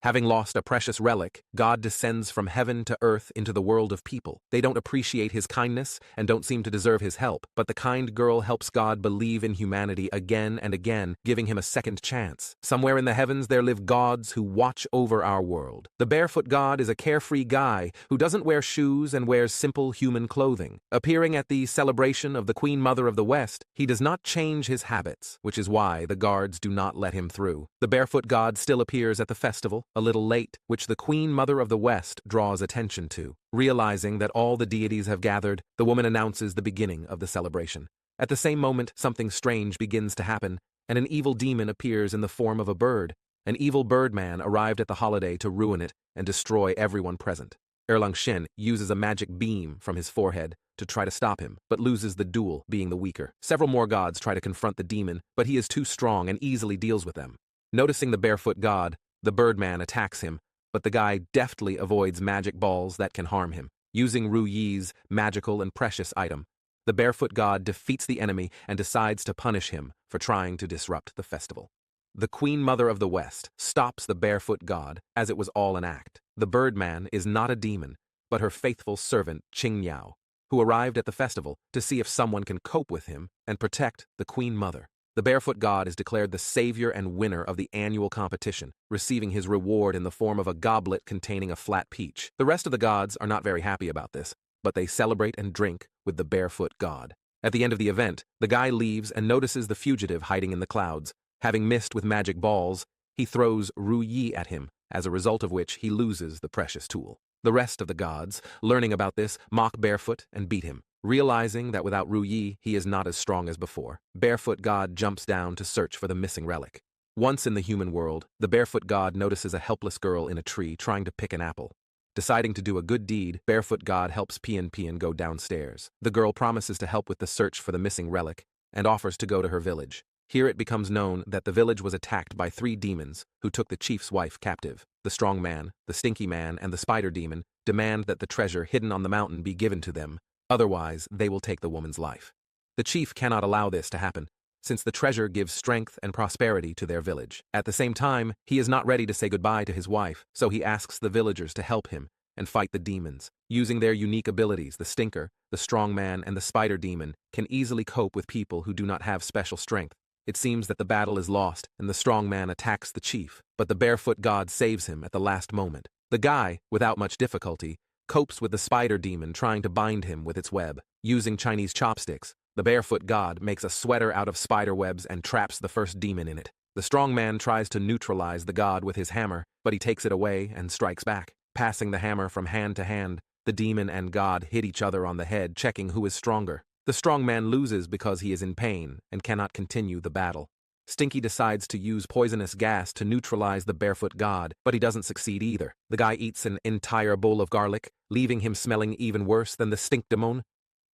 Having lost a precious relic, God descends from heaven to earth into the world of people. They don't appreciate his kindness and don't seem to deserve his help, but the kind girl helps God believe in humanity again and again, giving him a second chance. Somewhere in the heavens there live gods who watch over our world. The barefoot god is a carefree guy who doesn't wear shoes and wears simple human clothing. Appearing at the celebration of the Queen Mother of the West, he does not change his habits, which is why the guards do not let him through. The barefoot god still appears at the festival, a little late, which the Queen Mother of the West draws attention to. Realizing that all the deities have gathered, the woman announces the beginning of the celebration. At the same moment, something strange begins to happen, and an evil demon appears in the form of a bird. An evil birdman arrived at the holiday to ruin it and destroy everyone present. Erlang Shen uses a magic beam from his forehead to try to stop him, but loses the duel, being the weaker. Several more gods try to confront the demon, but he is too strong and easily deals with them. Noticing the barefoot god, the birdman attacks him, but the guy deftly avoids magic balls that can harm him. Using Ru Yi's magical and precious item, the barefoot god defeats the enemy and decides to punish him for trying to disrupt the festival. The Queen Mother of the West stops the barefoot god, as it was all an act. The birdman is not a demon, but her faithful servant Qing Yao, who arrived at the festival to see if someone can cope with him and protect the Queen Mother. The barefoot god is declared the savior and winner of the annual competition, receiving his reward in the form of a goblet containing a flat peach. The rest of the gods are not very happy about this, but they celebrate and drink with the barefoot god. At the end of the event, the guy leaves and notices the fugitive hiding in the clouds. Having missed with magic balls, he throws Ru Yi at him, as a result of which he loses the precious tool. The rest of the gods, learning about this, mock Barefoot and beat him. Realizing that without Ru Yi, he is not as strong as before, Barefoot God jumps down to search for the missing relic. Once in the human world, the Barefoot God notices a helpless girl in a tree trying to pick an apple. Deciding to do a good deed, Barefoot God helps Pian go downstairs. The girl promises to help with the search for the missing relic and offers to go to her village. Here it becomes known that the village was attacked by 3 demons who took the chief's wife captive. The strong man, the stinky man, and the spider demon demand that the treasure hidden on the mountain be given to them. Otherwise, they will take the woman's life. The chief cannot allow this to happen, since the treasure gives strength and prosperity to their village. At the same time, he is not ready to say goodbye to his wife, so he asks the villagers to help him and fight the demons. Using their unique abilities, the stinker, the strong man, and the spider demon can easily cope with people who do not have special strength. It seems that the battle is lost, and the strong man attacks the chief, but the barefoot god saves him at the last moment. The guy, without much difficulty, copes with the spider demon trying to bind him with its web. Using Chinese chopsticks, the barefoot god makes a sweater out of spider webs and traps the first demon in it. The strong man tries to neutralize the god with his hammer, but he takes it away and strikes back. Passing the hammer from hand to hand, the demon and god hit each other on the head, checking who is stronger. The strong man loses because he is in pain and cannot continue the battle. Stinky decides to use poisonous gas to neutralize the barefoot god, but he doesn't succeed either. The guy eats an entire bowl of garlic, leaving him smelling even worse than the stink demon.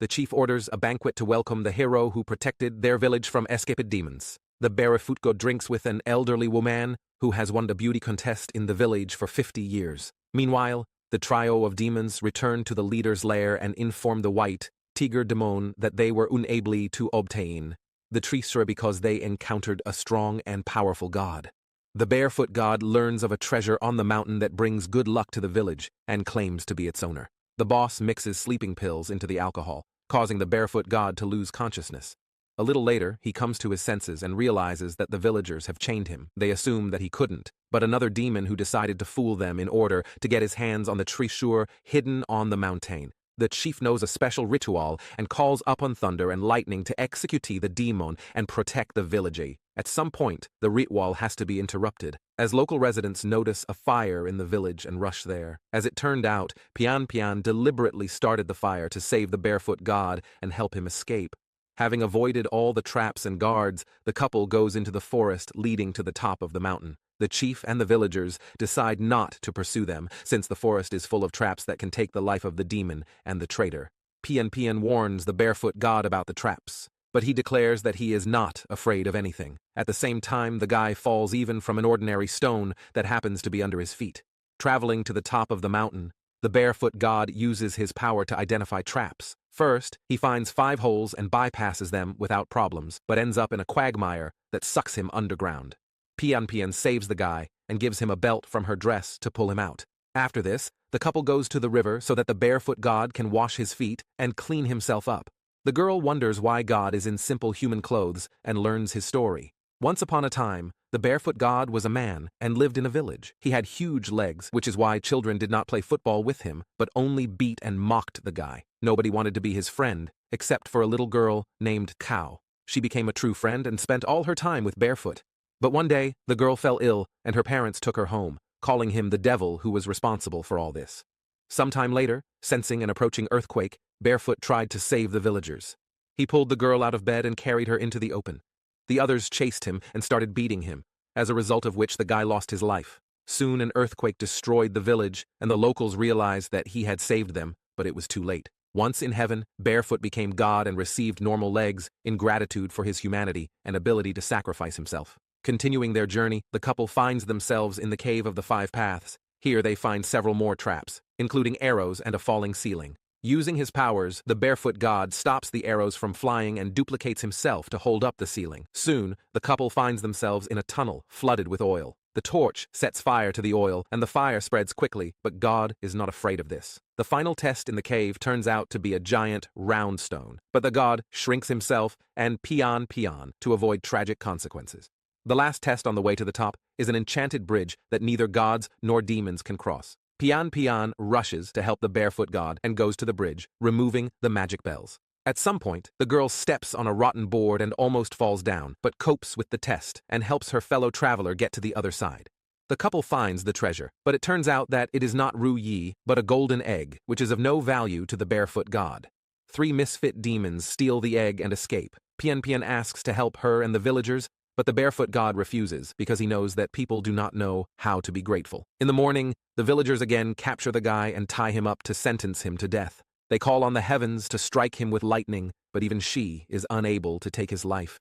The chief orders a banquet to welcome the hero who protected their village from escaped demons. The barefoot god drinks with an elderly woman who has won the beauty contest in the village for 50 years. Meanwhile, the trio of demons return to the leader's lair and inform the white tiger demon that they were unable to obtain the treasure because they encountered a strong and powerful god. The barefoot god learns of a treasure on the mountain that brings good luck to the village and claims to be its owner. The boss mixes sleeping pills into the alcohol, causing the barefoot god to lose consciousness. A little later, he comes to his senses and realizes that the villagers have chained him. They assume that he couldn't, but another demon who decided to fool them in order to get his hands on the treasure hidden on the mountain. The chief knows a special ritual and calls upon thunder and lightning to execute the demon and protect the village. At some point, the ritual has to be interrupted, as local residents notice a fire in the village and rush there. As it turned out, Pian deliberately started the fire to save the barefoot god and help him escape. Having avoided all the traps and guards, the couple goes into the forest leading to the top of the mountain. The chief and the villagers decide not to pursue them, since the forest is full of traps that can take the life of the demon and the traitor. Pian warns the barefoot god about the traps, but he declares that he is not afraid of anything. At the same time, the guy falls even from an ordinary stone that happens to be under his feet. Traveling to the top of the mountain, the barefoot god uses his power to identify traps. First, he finds 5 holes and bypasses them without problems, but ends up in a quagmire that sucks him underground. Pian saves the guy and gives him a belt from her dress to pull him out. After this, the couple goes to the river so that the barefoot god can wash his feet and clean himself up. The girl wonders why God is in simple human clothes and learns his story. Once upon a time, the barefoot god was a man and lived in a village. He had huge legs, which is why children did not play football with him, but only beat and mocked the guy. Nobody wanted to be his friend, except for a little girl named Cow. She became a true friend and spent all her time with Barefoot. But one day, the girl fell ill and her parents took her home, calling him the devil who was responsible for all this. Sometime later, sensing an approaching earthquake, Barefoot tried to save the villagers. He pulled the girl out of bed and carried her into the open. The others chased him and started beating him, as a result of which the guy lost his life. Soon an earthquake destroyed the village, and the locals realized that he had saved them, but it was too late. Once in heaven, Barefoot became God and received normal legs in gratitude for his humanity and ability to sacrifice himself. Continuing their journey, the couple finds themselves in the Cave of the Five Paths. Here they find several more traps, including arrows and a falling ceiling. Using his powers, the barefoot god stops the arrows from flying and duplicates himself to hold up the ceiling. Soon, the couple finds themselves in a tunnel flooded with oil. The torch sets fire to the oil, and the fire spreads quickly, but God is not afraid of this. The final test in the cave turns out to be a giant, round stone, but the god shrinks himself and pian to avoid tragic consequences. The last test on the way to the top is an enchanted bridge that neither gods nor demons can cross. Pian rushes to help the barefoot god and goes to the bridge, removing the magic bells. At some point, the girl steps on a rotten board and almost falls down, but copes with the test and helps her fellow traveler get to the other side. The couple finds the treasure, but it turns out that it is not Ru Yi, but a golden egg, which is of no value to the barefoot god. 3 misfit demons steal the egg and escape. Pian asks to help her and the villagers, but the barefoot god refuses because he knows that people do not know how to be grateful. In the morning, the villagers again capture the guy and tie him up to sentence him to death. They call on the heavens to strike him with lightning, but even she is unable to take his life.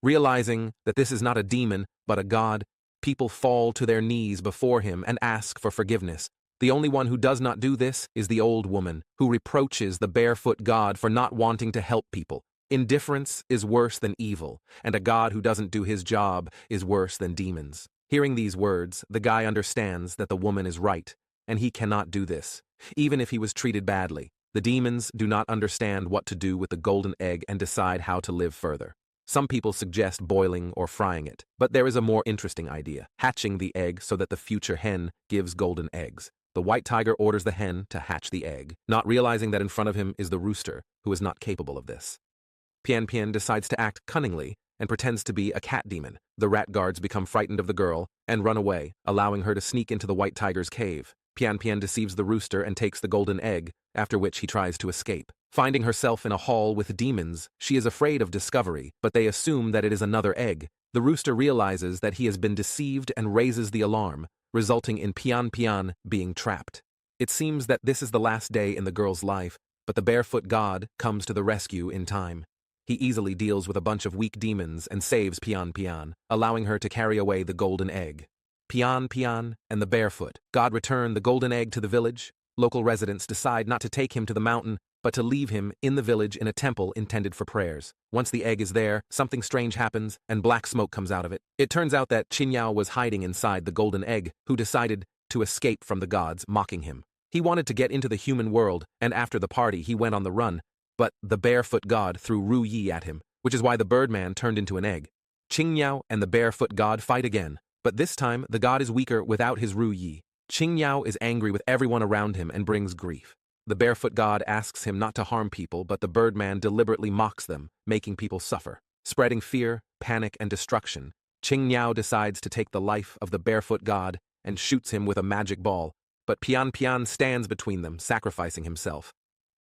Realizing that this is not a demon, but a god, people fall to their knees before him and ask for forgiveness. The only one who does not do this is the old woman, who reproaches the barefoot god for not wanting to help people. Indifference is worse than evil, and a god who doesn't do his job is worse than demons. Hearing these words, the guy understands that the woman is right, and he cannot do this, even if he was treated badly. The demons do not understand what to do with the golden egg and decide how to live further. Some people suggest boiling or frying it, but there is a more interesting idea: hatching the egg so that the future hen gives golden eggs. The white tiger orders the hen to hatch the egg, not realizing that in front of him is the rooster, who is not capable of this. Pian decides to act cunningly and pretends to be a cat demon. The rat guards become frightened of the girl and run away, allowing her to sneak into the white tiger's cave. Pian deceives the rooster and takes the golden egg, after which he tries to escape. Finding herself in a hall with demons, she is afraid of discovery, but they assume that it is another egg. The rooster realizes that he has been deceived and raises the alarm, resulting in Pian being trapped. It seems that this is the last day in the girl's life, but the barefoot god comes to the rescue in time. He easily deals with a bunch of weak demons and saves Pian, allowing her to carry away the golden egg. Pian and the barefoot god return the golden egg to the village. Local residents decide not to take him to the mountain, but to leave him in the village in a temple intended for prayers. Once the egg is there, something strange happens, and black smoke comes out of it. It turns out that Qingyao was hiding inside the golden egg, who decided to escape from the gods mocking him. He wanted to get into the human world, and after the party he went on the run, but the barefoot god threw Ru Yi at him, which is why the Birdman turned into an egg. Qingyao and the barefoot god fight again, but this time the god is weaker without his Ru Yi. Qingyao is angry with everyone around him and brings grief. The barefoot god asks him not to harm people, but the Birdman deliberately mocks them, making people suffer. Spreading fear, panic, and destruction, Qingyao decides to take the life of the barefoot god and shoots him with a magic ball, but Pian stands between them, sacrificing himself.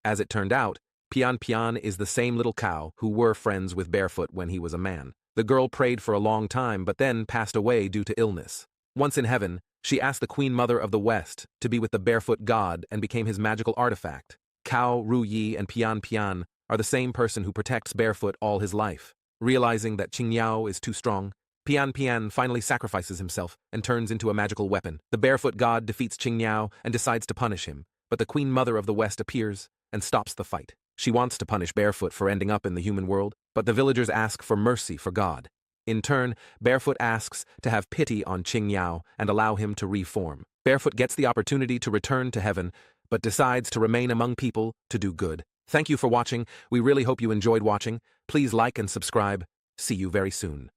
As it turned out, Pian is the same little cow who were friends with Barefoot when he was a man. The girl prayed for a long time but then passed away due to illness. Once in heaven, she asked the Queen Mother of the West to be with the barefoot god and became his magical artifact. Cow, Ru Yi, and Pian are the same person who protects Barefoot all his life. Realizing that Qingyao is too strong, Pian finally sacrifices himself and turns into a magical weapon. The barefoot god defeats Qingyao and decides to punish him, but the Queen Mother of the West appears and stops the fight. She wants to punish Barefoot for ending up in the human world, but the villagers ask for mercy for God. In turn, Barefoot asks to have pity on Qing Yao and allow him to reform. Barefoot gets the opportunity to return to heaven, but decides to remain among people to do good. Thank you for watching. We really hope you enjoyed watching. Please like and subscribe. See you very soon.